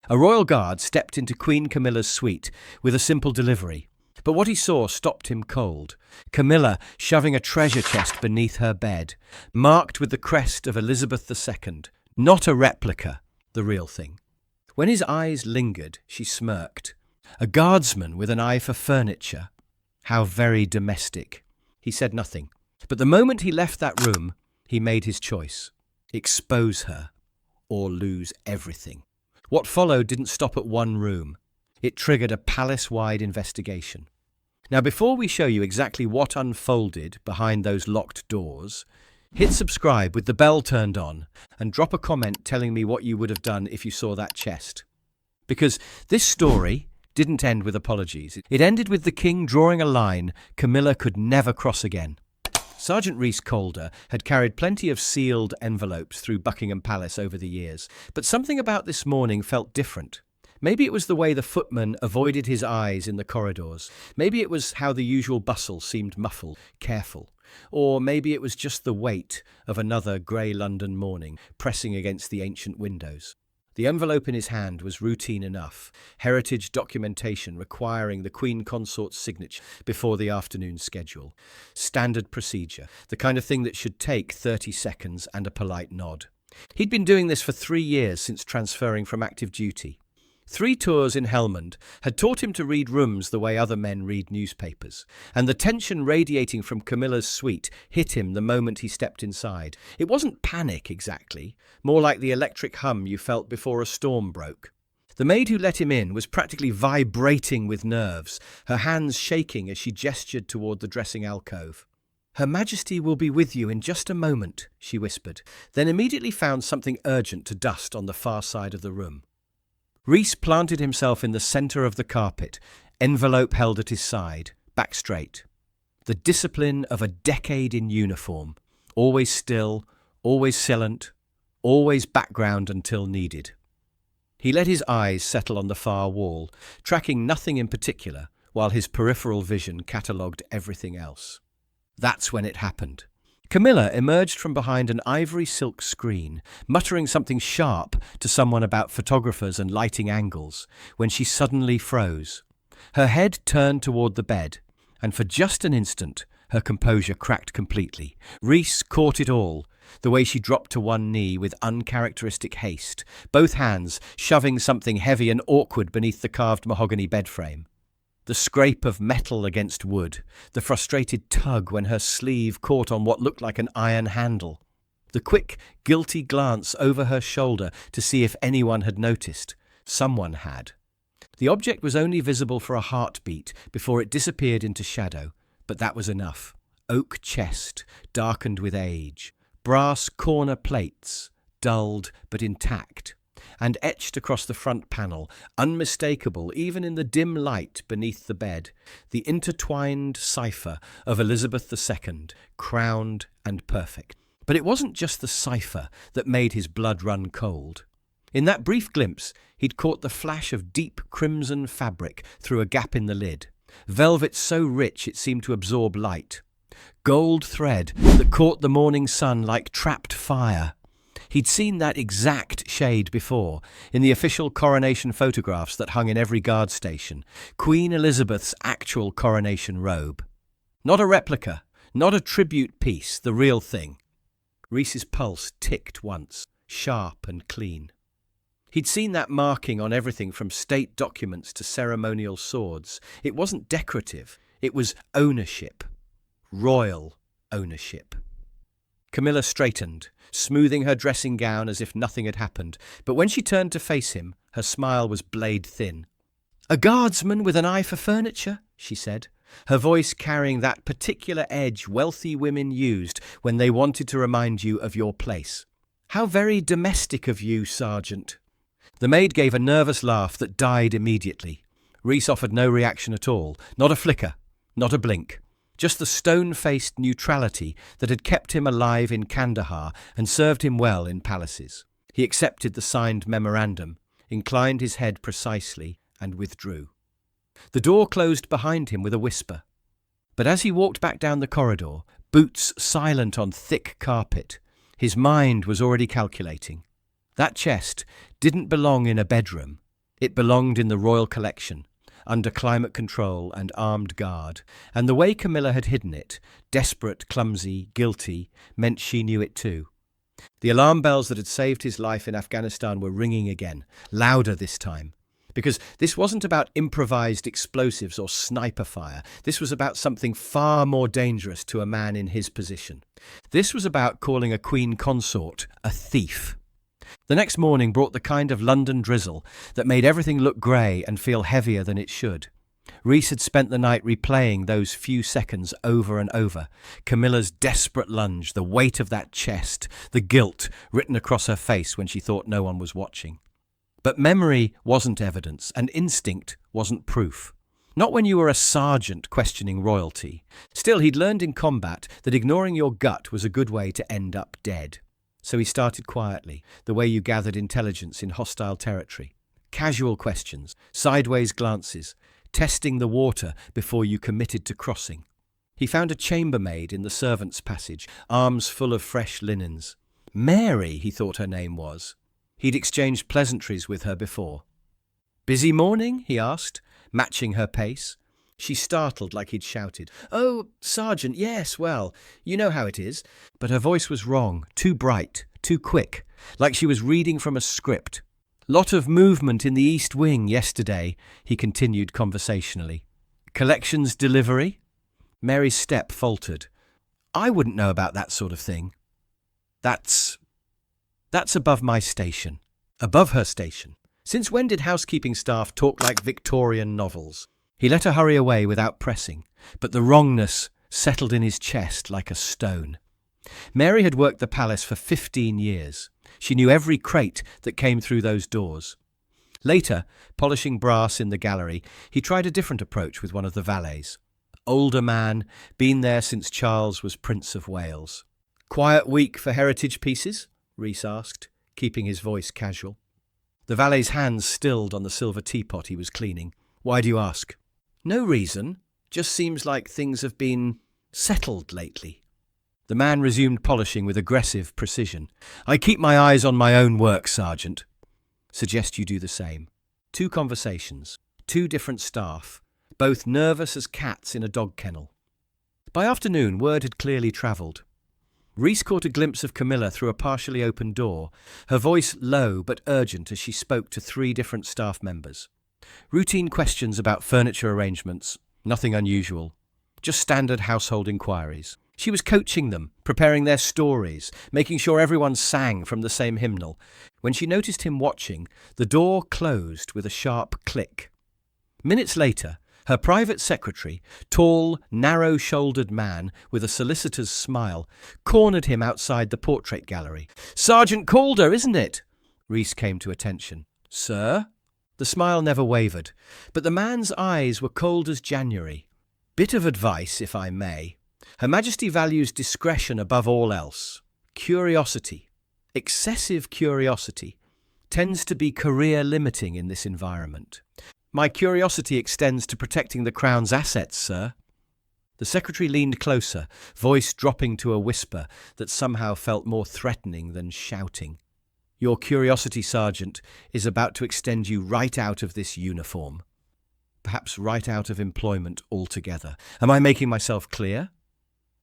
A royal guard stepped into Queen Camilla's suite with a simple delivery. But what he saw stopped him cold. Camilla shoving a treasure chest beneath her bed, marked with the crest of Elizabeth II. Not a replica, the real thing. When his eyes lingered, she smirked. A guardsman with an eye for furniture. How very domestic. He said nothing. But the moment he left that room, he made his choice. Expose her, or lose everything. What followed didn't stop at one room. It triggered a palace-wide investigation. Now, before we show you exactly what unfolded behind those locked doors, hit subscribe with the bell turned on and drop a comment telling me what you would have done if you saw that chest. Because this story didn't end with apologies. It ended with the king drawing a line Camilla could never cross again. Sergeant Rhys Calder had carried plenty of sealed envelopes through Buckingham Palace over the years, but something about this morning felt different. Maybe it was the way the footman avoided his eyes in the corridors. Maybe it was how the usual bustle seemed muffled, careful. Or maybe it was just the weight of another grey London morning pressing against the ancient windows. The envelope in his hand was routine enough, heritage documentation requiring the Queen Consort's signature before the afternoon schedule. Standard procedure, the kind of thing that should take 30 seconds and a polite nod. He'd been doing this for 3 years since transferring from active duty. 3 tours in Helmand had taught him to read rooms the way other men read newspapers, and the tension radiating from Camilla's suite hit him the moment he stepped inside. It wasn't panic exactly, more like the electric hum you felt before a storm broke. The maid who let him in was practically vibrating with nerves, her hands shaking as she gestured toward the dressing alcove. "Her Majesty will be with you in just a moment," she whispered, then immediately found something urgent to dust on the far side of the room. Rhys planted himself in the centre of the carpet, envelope held at his side, back straight. The discipline of a decade in uniform, always still, always silent, always background until needed. He let his eyes settle on the far wall, tracking nothing in particular, while his peripheral vision catalogued everything else. That's when it happened. Camilla emerged from behind an ivory silk screen, muttering something sharp to someone about photographers and lighting angles, when she suddenly froze. Her head turned toward the bed, and for just an instant, her composure cracked completely. Rhys caught it all, the way she dropped to one knee with uncharacteristic haste, both hands shoving something heavy and awkward beneath the carved mahogany bed frame. The scrape of metal against wood, the frustrated tug when her sleeve caught on what looked like an iron handle, the quick, guilty glance over her shoulder to see if anyone had noticed. Someone had. The object was only visible for a heartbeat before it disappeared into shadow, but that was enough. Oak chest, darkened with age, brass corner plates, dulled but intact, and etched across the front panel, unmistakable even in the dim light beneath the bed, the intertwined cipher of Elizabeth II, crowned and perfect. But it wasn't just the cipher that made his blood run cold. In that brief glimpse, he'd caught the flash of deep crimson fabric through a gap in the lid, velvet so rich it seemed to absorb light, gold thread that caught the morning sun like trapped fire. He'd seen that exact shade before, in the official coronation photographs that hung in every guard station, Queen Elizabeth's actual coronation robe. Not a replica, not a tribute piece, the real thing. Rhys's pulse ticked once, sharp and clean. He'd seen that marking on everything from state documents to ceremonial swords. It wasn't decorative, it was ownership. Royal ownership. Camilla straightened, smoothing her dressing gown as if nothing had happened, but when she turned to face him, her smile was blade thin. "A guardsman with an eye for furniture," she said, her voice carrying that particular edge wealthy women used when they wanted to remind you of your place. "How very domestic of you, Sergeant." The maid gave a nervous laugh that died immediately. Rhys offered no reaction at all, not a flicker, not a blink. Just the stone-faced neutrality that had kept him alive in Kandahar and served him well in palaces. He accepted the signed memorandum, inclined his head precisely, and withdrew. The door closed behind him with a whisper. But as he walked back down the corridor, boots silent on thick carpet, his mind was already calculating. That chest didn't belong in a bedroom. It belonged in the royal collection, under climate control and armed guard, and the way Camilla had hidden it, desperate, clumsy, guilty, meant she knew it too. The alarm bells that had saved his life in Afghanistan were ringing again, louder this time. Because this wasn't about improvised explosives or sniper fire. This was about something far more dangerous to a man in his position. This was about calling a queen consort a thief. The next morning brought the kind of London drizzle that made everything look grey and feel heavier than it should. Rhys had spent the night replaying those few seconds over and over. Camilla's desperate lunge, the weight of that chest, the guilt written across her face when she thought no one was watching. But memory wasn't evidence, and instinct wasn't proof. Not when you were a sergeant questioning royalty. Still, he'd learned in combat that ignoring your gut was a good way to end up dead. So he started quietly, the way you gathered intelligence in hostile territory. Casual questions, sideways glances, testing the water before you committed to crossing. He found a chambermaid in the servants' passage, arms full of fresh linens. Mary, he thought her name was. He'd exchanged pleasantries with her before. "Busy morning?" he asked, matching her pace. She startled like he'd shouted. "Oh, Sergeant, yes, well, you know how it is." But her voice was wrong, too bright, too quick, like she was reading from a script. "Lot of movement in the East Wing yesterday," he continued conversationally. "Collections delivery?" Mary's step faltered. "I wouldn't know about that sort of thing." That's above my station." Above her station. Since when did housekeeping staff talk like Victorian novels? He let her hurry away without pressing, but the wrongness settled in his chest like a stone. Mary had worked the palace for 15 years. She knew every crate that came through those doors. Later, polishing brass in the gallery, he tried a different approach with one of the valets. Older man, been there since Charles was Prince of Wales. "Quiet week for heritage pieces?" Rhys asked, keeping his voice casual. The valet's hands stilled on the silver teapot he was cleaning. "Why do you ask?" "No reason. Just seems like things have been settled lately." The man resumed polishing with aggressive precision. "I keep my eyes on my own work, Sergeant." "Suggest you do the same." 2 conversations, 2 different staff, both nervous as cats in a dog kennel. By afternoon, word had clearly travelled. Rhys caught a glimpse of Camilla through a partially open door, her voice low but urgent as she spoke to 3 different staff members. Routine questions about furniture arrangements, nothing unusual, just standard household inquiries. She was coaching them, preparing their stories, making sure everyone sang from the same hymnal. When she noticed him watching, the door closed with a sharp click. Minutes later, her private secretary, tall, narrow-shouldered man with a solicitor's smile, cornered him outside the portrait gallery. "Sergeant Calder, isn't it?" Rhys came to attention. "Sir?" The smile never wavered, but the man's eyes were cold as January. "Bit of advice, if I may. Her Majesty values discretion above all else. Curiosity, excessive curiosity, tends to be career-limiting in this environment. My curiosity extends to protecting the Crown's assets, sir." The secretary leaned closer, voice dropping to a whisper that somehow felt more threatening than shouting. "Your curiosity, Sergeant, is about to extend you right out of this uniform. Perhaps right out of employment altogether. Am I making myself clear?"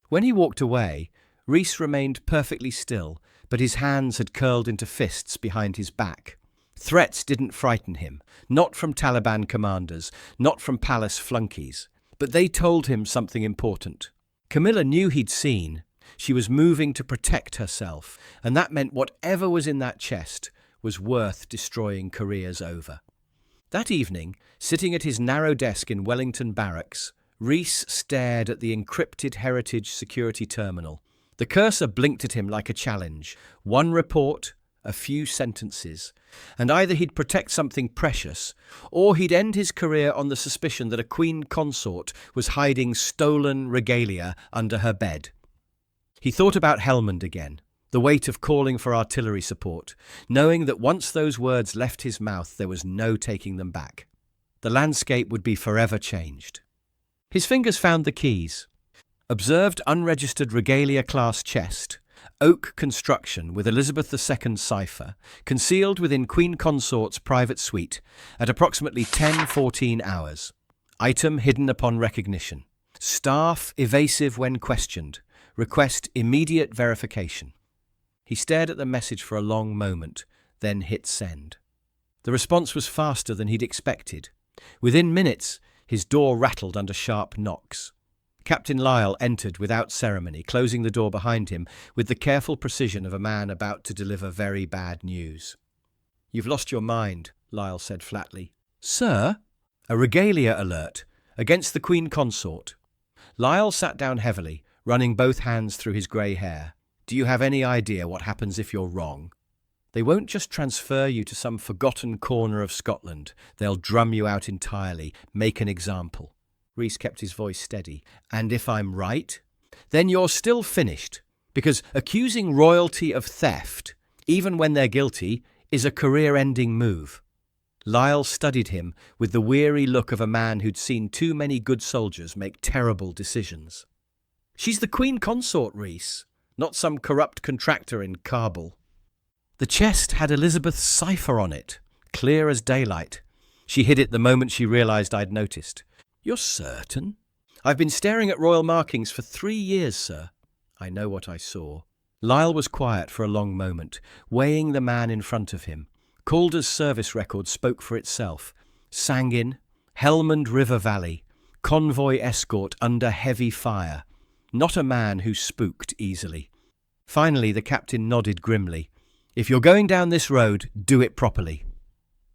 When he walked away, Rhys remained perfectly still, but his hands had curled into fists behind his back. Threats didn't frighten him, not from Taliban commanders, not from palace flunkies, but they told him something important. Camilla knew he'd seen. She was moving to protect herself, and that meant whatever was in that chest was worth destroying careers over. That evening, sitting at his narrow desk in Wellington Barracks, Rhys stared at the encrypted Heritage security terminal. The cursor blinked at him like a challenge. 1 report, a few sentences, and either he'd protect something precious, or he'd end his career on the suspicion that a queen consort was hiding stolen regalia under her bed. He thought about Helmand again, the weight of calling for artillery support, knowing that once those words left his mouth there was no taking them back. The landscape would be forever changed. His fingers found the keys. Observed unregistered regalia class chest, Oak construction with Elizabeth II's cipher, concealed within Queen Consort's private suite at approximately 10:14 hours. Item hidden upon recognition. Staff evasive when questioned. Request immediate verification. He stared at the message for a long moment, then hit send. The response was faster than he'd expected. Within minutes, his door rattled under sharp knocks. Captain Lyle entered without ceremony, closing the door behind him with the careful precision of a man about to deliver very bad news. "You've lost your mind," Lyle said flatly. "Sir?" "A regalia alert. Against the Queen Consort." Lyle sat down heavily, running both hands through his grey hair. "Do you have any idea what happens if you're wrong? They won't just transfer you to some forgotten corner of Scotland. They'll drum you out entirely, make an example." Rhys kept his voice steady. "And if I'm right, then you're still finished, because accusing royalty of theft, even when they're guilty, is a career-ending move." Lyle studied him with the weary look of a man who'd seen too many good soldiers make terrible decisions. "She's the Queen Consort, Rhys, not some corrupt contractor in Kabul." The chest had Elizabeth's cipher on it, clear as daylight. She hid it the moment she realised I'd noticed. "You're certain?" "I've been staring at royal markings for 3 years, sir." "I know what I saw." Lyle was quiet for a long moment, weighing the man in front of him. Calder's service record spoke for itself. Sangin, Helmand River Valley, convoy escort under heavy fire. Not a man who spooked easily. Finally, the captain nodded grimly. "If you're going down this road, do it properly.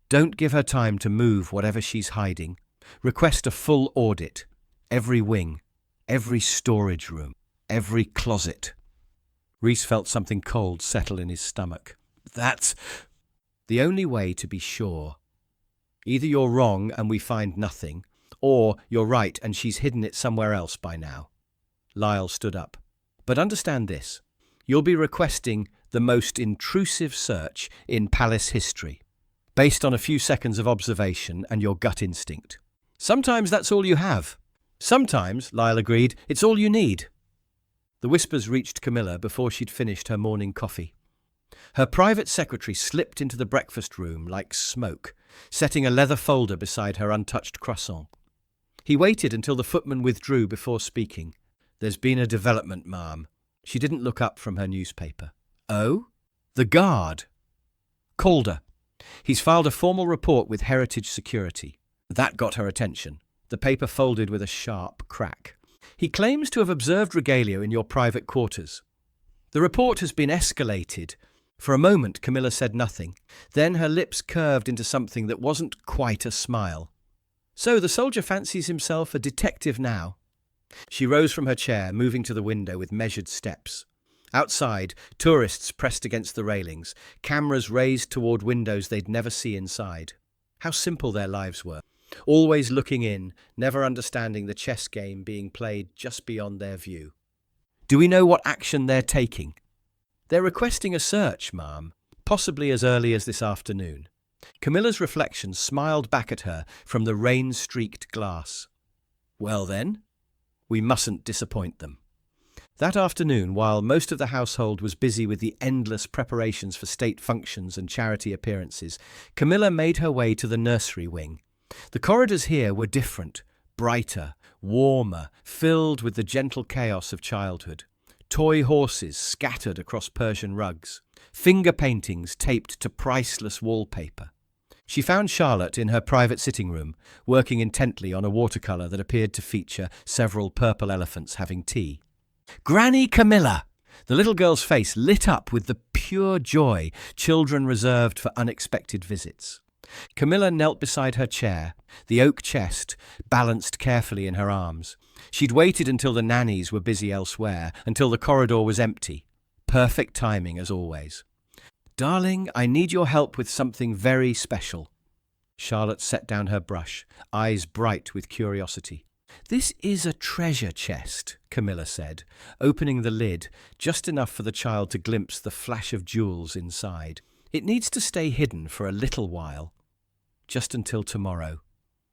Don't give her time to move whatever she's hiding. Request a full audit. Every wing, every storage room, every closet." Rhys felt something cold settle in his stomach. "That's the only way to be sure. Either you're wrong and we find nothing, or you're right and she's hidden it somewhere else by now." Lyle stood up. "But understand this. You'll be requesting the most intrusive search in palace history, based on a few seconds of observation and your gut instinct. Sometimes that's all you have. Sometimes," Lyle agreed, "it's all you need." The whispers reached Camilla before she'd finished her morning coffee. Her private secretary slipped into the breakfast room like smoke, setting a leather folder beside her untouched croissant. He waited until the footman withdrew before speaking. "There's been a development, ma'am." She didn't look up from her newspaper. "Oh? The guard?" "Calder. He's filed a formal report with Heritage Security." That got her attention. The paper folded with a sharp crack. "He claims to have observed regalia in your private quarters. The report has been escalated." For a moment, Camilla said nothing. Then her lips curved into something that wasn't quite a smile. "So the soldier fancies himself a detective now." She rose from her chair, moving to the window with measured steps. Outside, tourists pressed against the railings, cameras raised toward windows they'd never see inside. How simple their lives were. Always looking in, never understanding the chess game being played just beyond their view. "Do we know what action they're taking?" "They're requesting a search, ma'am, possibly as early as this afternoon." Camilla's reflection smiled back at her from the rain-streaked glass. "Well then, we mustn't disappoint them." That afternoon, while most of the household was busy with the endless preparations for state functions and charity appearances, Camilla made her way to the nursery wing. The corridors here were different, brighter, warmer, filled with the gentle chaos of childhood. Toy horses scattered across Persian rugs, finger paintings taped to priceless wallpaper. She found Charlotte in her private sitting room, working intently on a watercolour that appeared to feature several purple elephants having tea. "Granny Camilla!" The little girl's face lit up with the pure joy children reserved for unexpected visits. Camilla knelt beside her chair, the oak chest balanced carefully in her arms. She'd waited until the nannies were busy elsewhere, until the corridor was empty. Perfect timing, as always. "Darling, I need your help with something very special." Charlotte set down her brush, eyes bright with curiosity. "This is a treasure chest," Camilla said, opening the lid just enough for the child to glimpse the flash of jewels inside. "It needs to stay hidden for a little while. Just until tomorrow.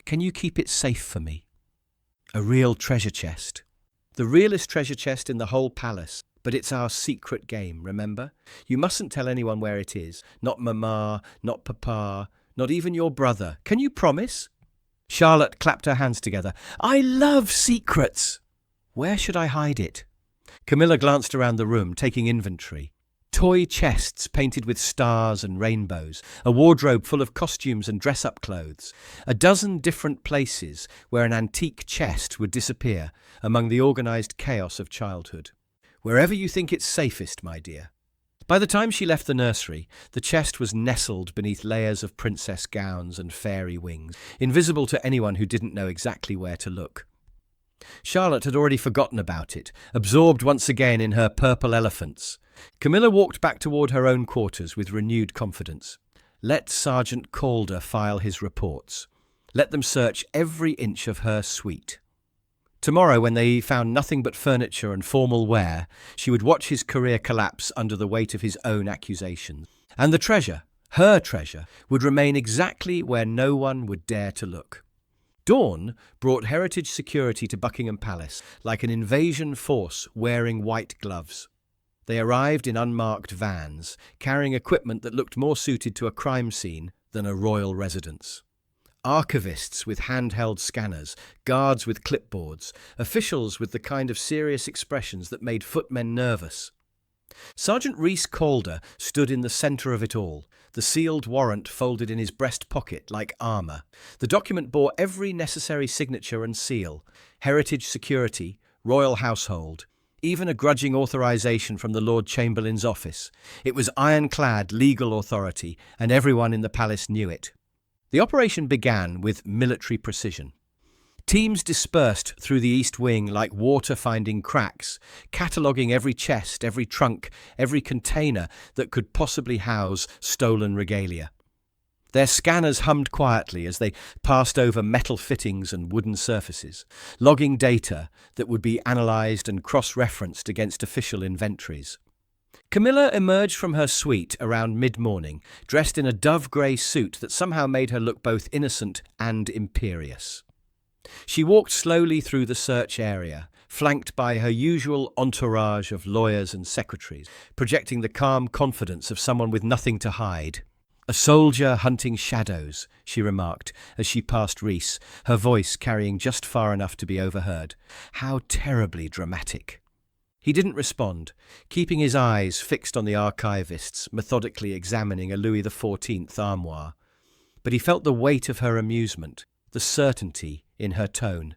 Can you keep it safe for me?" "A real treasure chest." "The realest treasure chest in the whole palace. But it's our secret game, remember? You mustn't tell anyone where it is. Not Mama, not Papa, not even your brother. Can you promise?" Charlotte clapped her hands together. "I love secrets!" "Where should I hide it?" Camilla glanced around the room, taking inventory. Toy chests painted with stars and rainbows, a wardrobe full of costumes and dress-up clothes, a dozen different places where an antique chest would disappear among the organised chaos of childhood. "Wherever you think it's safest, my dear." By the time she left the nursery, the chest was nestled beneath layers of princess gowns and fairy wings, invisible to anyone who didn't know exactly where to look. Charlotte had already forgotten about it, absorbed once again in her purple elephants. Camilla walked back toward her own quarters with renewed confidence. Let Sergeant Calder file his reports. Let them search every inch of her suite. Tomorrow, when they found nothing but furniture and formal wear, she would watch his career collapse under the weight of his own accusations. And the treasure, her treasure, would remain exactly where no one would dare to look. Dawn brought heritage security to Buckingham Palace, like an invasion force wearing white gloves. They arrived in unmarked vans, carrying equipment that looked more suited to a crime scene than a royal residence. Archivists with handheld scanners, guards with clipboards, officials with the kind of serious expressions that made footmen nervous. Sergeant Rhys Calder stood in the centre of it all, the sealed warrant folded in his breast pocket like armour. The document bore every necessary signature and seal: heritage security, royal household, even a grudging authorization from the Lord Chamberlain's office. It was ironclad legal authority, and everyone in the palace knew it. The operation began with military precision. Teams dispersed through the East Wing like water finding cracks, cataloguing every chest, every trunk, every container that could possibly house stolen regalia. Their scanners hummed quietly as they passed over metal fittings and wooden surfaces, logging data that would be analysed and cross-referenced against official inventories. Camilla emerged from her suite around mid-morning, dressed in a dove-grey suit that somehow made her look both innocent and imperious. She walked slowly through the search area, flanked by her usual entourage of lawyers and secretaries, projecting the calm confidence of someone with nothing to hide. "A soldier hunting shadows," she remarked as she passed Rhys, her voice carrying just far enough to be overheard. "How terribly dramatic." He didn't respond, keeping his eyes fixed on the archivists, methodically examining a Louis XIV armoire. But he felt the weight of her amusement, the certainty in her tone.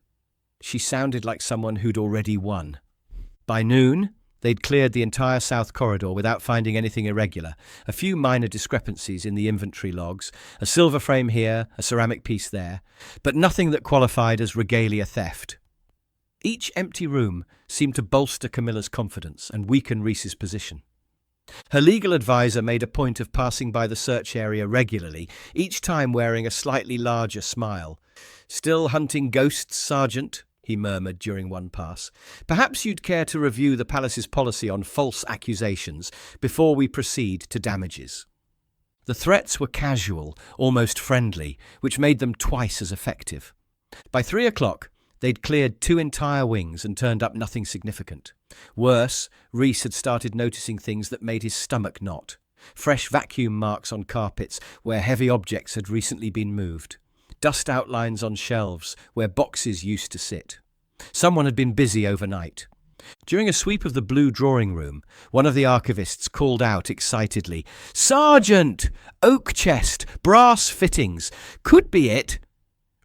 She sounded like someone who'd already won. By noon, they'd cleared the entire south corridor without finding anything irregular. A few minor discrepancies in the inventory logs, a silver frame here, a ceramic piece there, but nothing that qualified as regalia theft. Each empty room seemed to bolster Camilla's confidence and weaken Rhys's position. Her legal advisor made a point of passing by the search area regularly, each time wearing a slightly larger smile. "Still hunting ghosts, Sergeant?" he murmured during one pass. "Perhaps you'd care to review the palace's policy on false accusations before we proceed to damages." The threats were casual, almost friendly, which made them twice as effective. By 3 o'clock, they'd cleared 2 entire wings and turned up nothing significant. Worse, Rhys had started noticing things that made his stomach knot. Fresh vacuum marks on carpets where heavy objects had recently been moved. Dust outlines on shelves where boxes used to sit. Someone had been busy overnight. During a sweep of the blue drawing room, one of the archivists called out excitedly, "Sergeant! Oak chest, brass fittings. Could be it."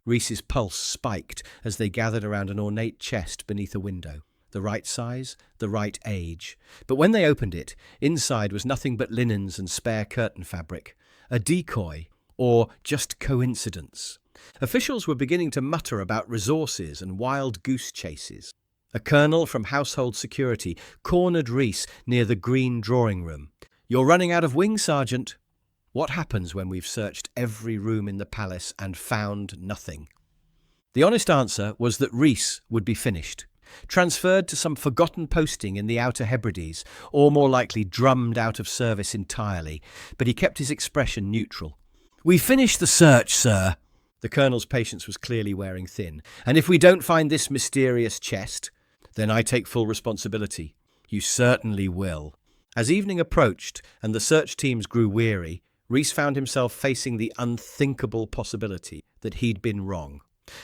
Rhys's pulse spiked as they gathered around an ornate chest beneath a window. The right size, the right age. But when they opened it, inside was nothing but linens and spare curtain fabric. A decoy, or just coincidence. Officials were beginning to mutter about resources and wild goose chases. A colonel from household security cornered Rhys near the green drawing room. "You're running out of wings, Sergeant." What happens when we've searched every room in the palace and found nothing? The honest answer was that Rhys would be finished. Transferred to some forgotten posting in the Outer Hebrides, or more likely drummed out of service entirely, but he kept his expression neutral. "We finished the search, sir." The colonel's patience was clearly wearing thin. "And if we don't find this mysterious chest, then I take full responsibility. You certainly will. As evening approached and the search teams grew weary, Rhys found himself facing the unthinkable possibility that he'd been wrong.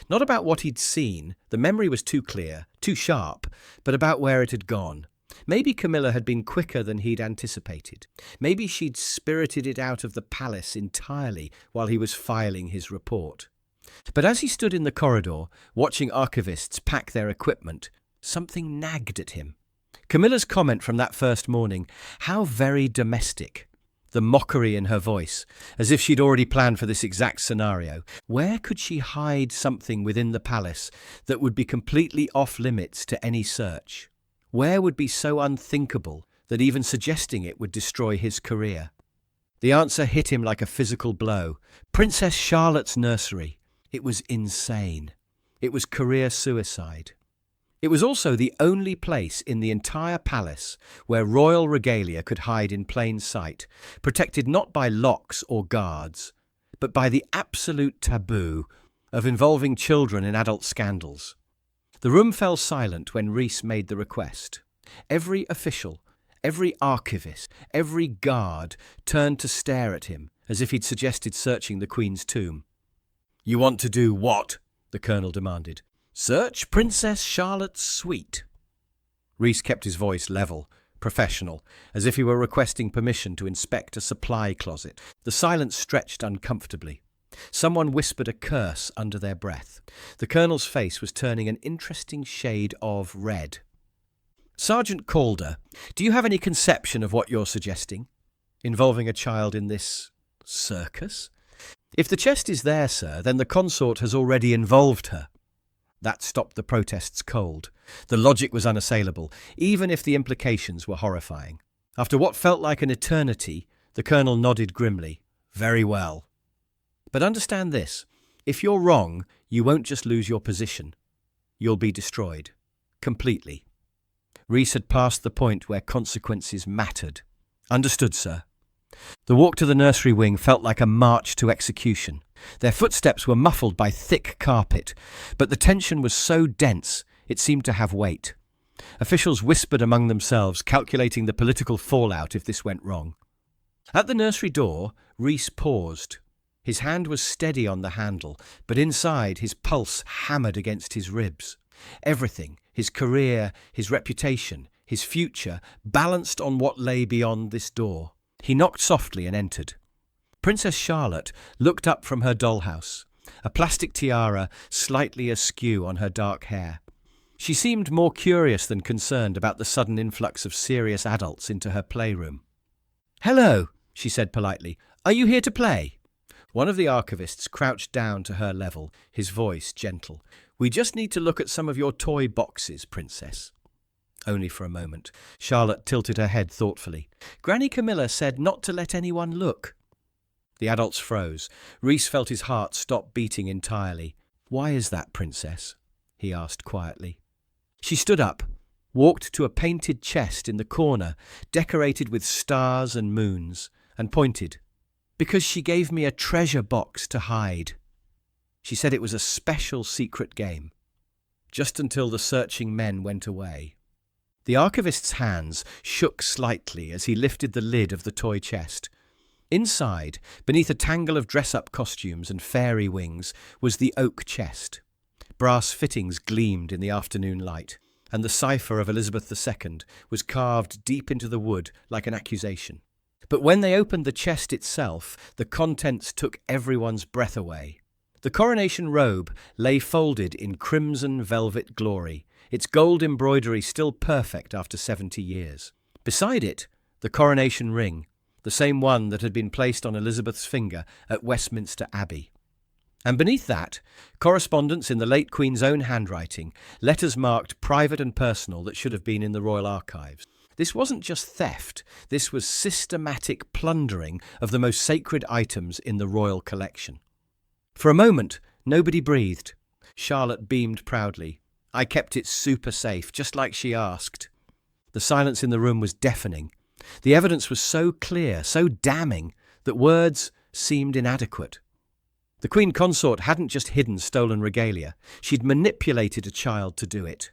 Not about what he'd seen, the memory was too clear, too sharp, but about where it had gone. Maybe Camilla had been quicker than he'd anticipated. Maybe she'd spirited it out of the palace entirely while he was filing his report. But as he stood in the corridor, watching archivists pack their equipment, something nagged at him. Camilla's comment from that first morning, how very domestic. The mockery in her voice, as if she'd already planned for this exact scenario. Where could she hide something within the palace that would be completely off limits to any search? Where would be so unthinkable that even suggesting it would destroy his career? The answer hit him like a physical blow. Princess Charlotte's nursery. It was insane. It was career suicide. It was also the only place in the entire palace where royal regalia could hide in plain sight, protected not by locks or guards, but by the absolute taboo of involving children in adult scandals. The room fell silent when Rhys made the request. Every official, every archivist, every guard turned to stare at him as if he'd suggested searching the Queen's tomb. "You want to do what?" the colonel demanded. "Search Princess Charlotte's suite." Rhys kept his voice level, professional, as if he were requesting permission to inspect a supply closet. The silence stretched uncomfortably. Someone whispered a curse under their breath. The colonel's face was turning an interesting shade of red. "Sergeant Calder, do you have any conception of what you're suggesting? Involving a child in this circus? If the chest is there, sir, then the consort has already involved her." That stopped the protests cold. The logic was unassailable, even if the implications were horrifying. After what felt like an eternity, the colonel nodded grimly. "Very well. But understand this. If you're wrong, you won't just lose your position. You'll be destroyed. Completely." Rhys had passed the point where consequences mattered. "Understood, sir." The walk to the nursery wing felt like a march to execution. Their footsteps were muffled by thick carpet, but the tension was so dense it seemed to have weight. Officials whispered among themselves, calculating the political fallout if this went wrong. At the nursery door, Rhys paused. His hand was steady on the handle, but inside his pulse hammered against his ribs. Everything, his career, his reputation, his future, balanced on what lay beyond this door. He knocked softly and entered. Princess Charlotte looked up from her dollhouse, a plastic tiara slightly askew on her dark hair. She seemed more curious than concerned about the sudden influx of serious adults into her playroom. "Hello," she said politely. "Are you here to play?" One of the archivists crouched down to her level, his voice gentle. "We just need to look at some of your toy boxes, Princess." Only for a moment. Charlotte tilted her head thoughtfully. "Granny Camilla said not to let anyone look." The adults froze. Rhys felt his heart stop beating entirely. "Why is that, Princess?" he asked quietly. She stood up, walked to a painted chest in the corner, decorated with stars and moons, and pointed. "Because she gave me a treasure box to hide." She said it was a special secret game. Just until the searching men went away. The archivist's hands shook slightly as he lifted the lid of the toy chest. Inside, beneath a tangle of dress-up costumes and fairy wings, was the oak chest. Brass fittings gleamed in the afternoon light, and the cipher of Elizabeth II was carved deep into the wood like an accusation. But when they opened the chest itself, the contents took everyone's breath away. The coronation robe lay folded in crimson velvet glory, its gold embroidery still perfect after 70 years. Beside it, the coronation ring, the same one that had been placed on Elizabeth's finger at Westminster Abbey. And beneath that, correspondence in the late Queen's own handwriting, letters marked private and personal that should have been in the royal archives. This wasn't just theft, this was systematic plundering of the most sacred items in the royal collection. For a moment, nobody breathed. Charlotte beamed proudly. "I kept it super safe, just like she asked." The silence in the room was deafening. The evidence was so clear, so damning, that words seemed inadequate. The Queen Consort hadn't just hidden stolen regalia. She'd manipulated a child to do it.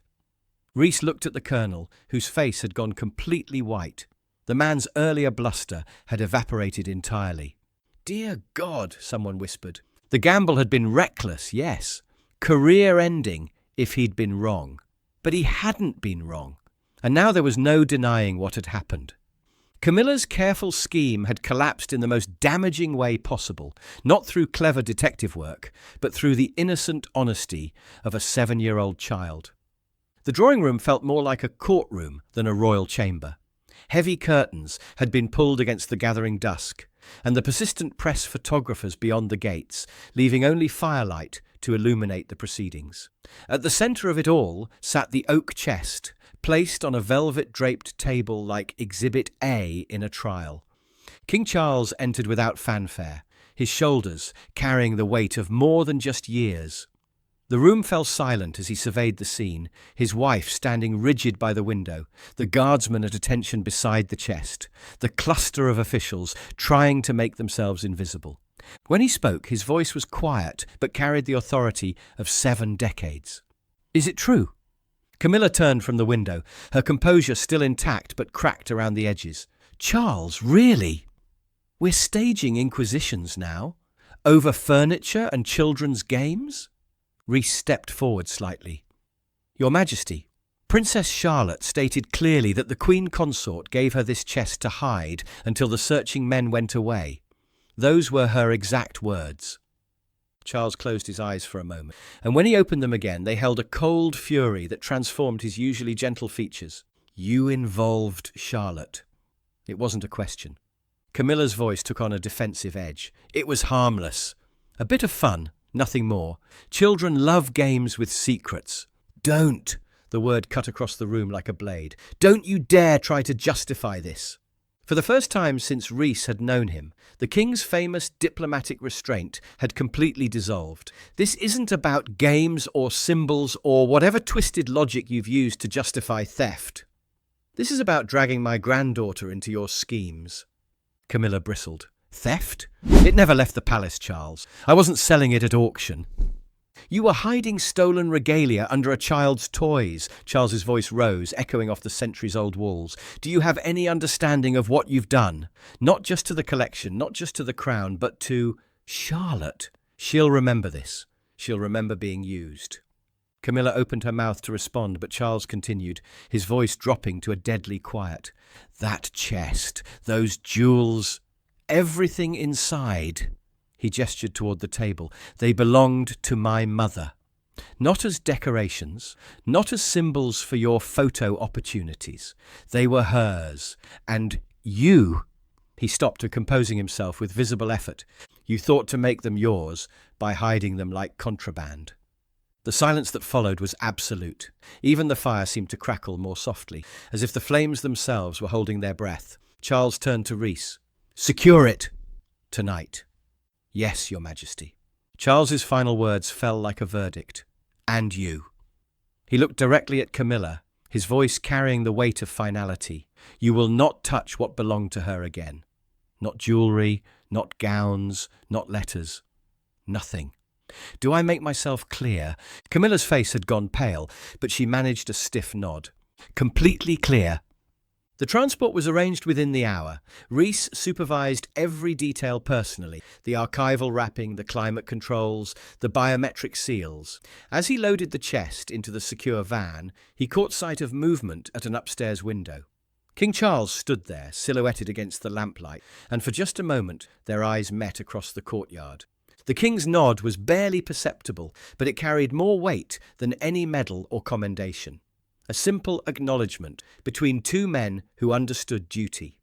Rhys looked at the colonel, whose face had gone completely white. The man's earlier bluster had evaporated entirely. "Dear God," someone whispered. The gamble had been reckless, yes. Career-ending if he'd been wrong. But he hadn't been wrong. And now there was no denying what had happened. Camilla's careful scheme had collapsed in the most damaging way possible, not through clever detective work, but through the innocent honesty of a 7-year-old child. The drawing room felt more like a courtroom than a royal chamber. Heavy curtains had been pulled against the gathering dusk, and the persistent press photographers beyond the gates, leaving only firelight to illuminate the proceedings. At the centre of it all sat the oak chest, placed on a velvet-draped table like Exhibit A in a trial. King Charles entered without fanfare, his shoulders carrying the weight of more than just years. The room fell silent as he surveyed the scene, his wife standing rigid by the window, the guardsmen at attention beside the chest, the cluster of officials trying to make themselves invisible. When he spoke, his voice was quiet but carried the authority of 7 decades. "Is it true?" Camilla turned from the window, her composure still intact but cracked around the edges. "Charles, really? We're staging inquisitions now? Over furniture and children's games?" Rhys stepped forward slightly. "Your Majesty, Princess Charlotte stated clearly that the Queen Consort gave her this chest to hide until the searching men went away. Those were her exact words." Charles closed his eyes for a moment, and when he opened them again, they held a cold fury that transformed his usually gentle features. "You involved Charlotte." It wasn't a question. Camilla's voice took on a defensive edge. "It was harmless. A bit of fun, nothing more. Children love games with secrets." "Don't!" The word cut across the room like a blade. "Don't you dare try to justify this." For the first time since Rhys had known him, the king's famous diplomatic restraint had completely dissolved. "This isn't about games or symbols or whatever twisted logic you've used to justify theft. This is about dragging my granddaughter into your schemes." Camilla bristled. "Theft? It never left the palace, Charles. I wasn't selling it at auction." "You were hiding stolen regalia under a child's toys." Charles's voice rose, echoing off the centuries-old walls. "Do you have any understanding of what you've done? Not just to the collection, not just to the crown, but to Charlotte. She'll remember this. She'll remember being used." Camilla opened her mouth to respond, but Charles continued, his voice dropping to a deadly quiet. "That chest, those jewels, everything inside." He gestured toward the table. "They belonged to my mother. Not as decorations, not as symbols for your photo opportunities. They were hers. And you—" He stopped, composing himself with visible effort. "You thought to make them yours by hiding them like contraband." The silence that followed was absolute. Even the fire seemed to crackle more softly, as if the flames themselves were holding their breath. Charles turned to Rhys. "Secure it. Tonight." "Yes, Your Majesty." Charles's final words fell like a verdict. "And you." He looked directly at Camilla, his voice carrying the weight of finality. "You will not touch what belonged to her again. Not jewellery, not gowns, not letters. Nothing. Do I make myself clear?" Camilla's face had gone pale, but she managed a stiff nod. "Completely clear." The transport was arranged within the hour. Rhys supervised every detail personally, the archival wrapping, the climate controls, the biometric seals. As he loaded the chest into the secure van, he caught sight of movement at an upstairs window. King Charles stood there, silhouetted against the lamplight, and for just a moment their eyes met across the courtyard. The king's nod was barely perceptible, but it carried more weight than any medal or commendation. A simple acknowledgement between two men who understood duty.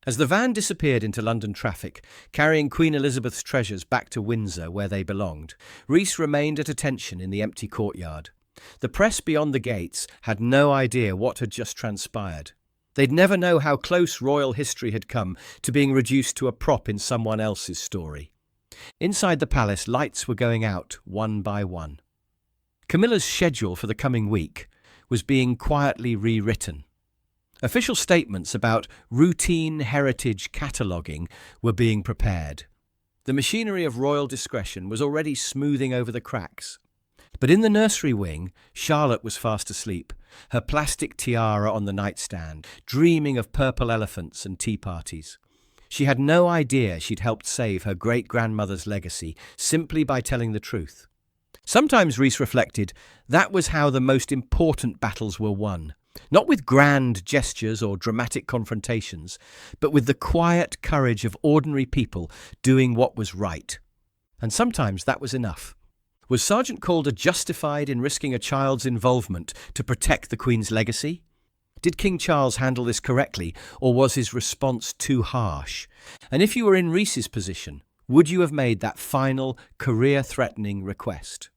As the van disappeared into London traffic, carrying Queen Elizabeth's treasures back to Windsor where they belonged, Rhys remained at attention in the empty courtyard. The press beyond the gates had no idea what had just transpired. They'd never know how close royal history had come to being reduced to a prop in someone else's story. Inside the palace, lights were going out one by one. Camilla's schedule for the coming week was being quietly rewritten. Official statements about routine heritage cataloguing were being prepared. The machinery of royal discretion was already smoothing over the cracks. But in the nursery wing, Charlotte was fast asleep, her plastic tiara on the nightstand, dreaming of purple elephants and tea parties. She had no idea she'd helped save her great-grandmother's legacy simply by telling the truth. Sometimes, Rhys reflected, that was how the most important battles were won. Not with grand gestures or dramatic confrontations, but with the quiet courage of ordinary people doing what was right. And sometimes that was enough. Was Sergeant Calder justified in risking a child's involvement to protect the Queen's legacy? Did King Charles handle this correctly, or was his response too harsh? And if you were in Rhys's position, would you have made that final, career-threatening request?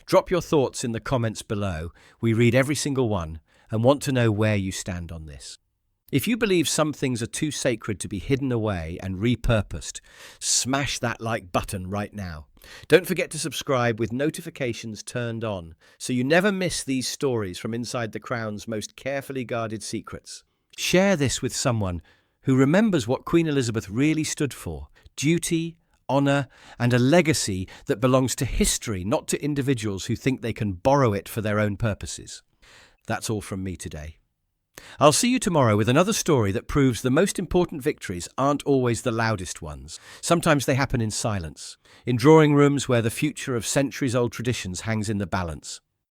Drop your thoughts in the comments below. We read every single one and want to know where you stand on this. If you believe some things are too sacred to be hidden away and repurposed, smash that like button right now. Don't forget to subscribe with notifications turned on so you never miss these stories from inside the Crown's most carefully guarded secrets. Share this with someone who remembers what Queen Elizabeth really stood for: duty, honour, and a legacy that belongs to history, not to individuals who think they can borrow it for their own purposes. That's all from me today. I'll see you tomorrow with another story that proves the most important victories aren't always the loudest ones. Sometimes they happen in silence, in drawing rooms where the future of centuries-old traditions hangs in the balance.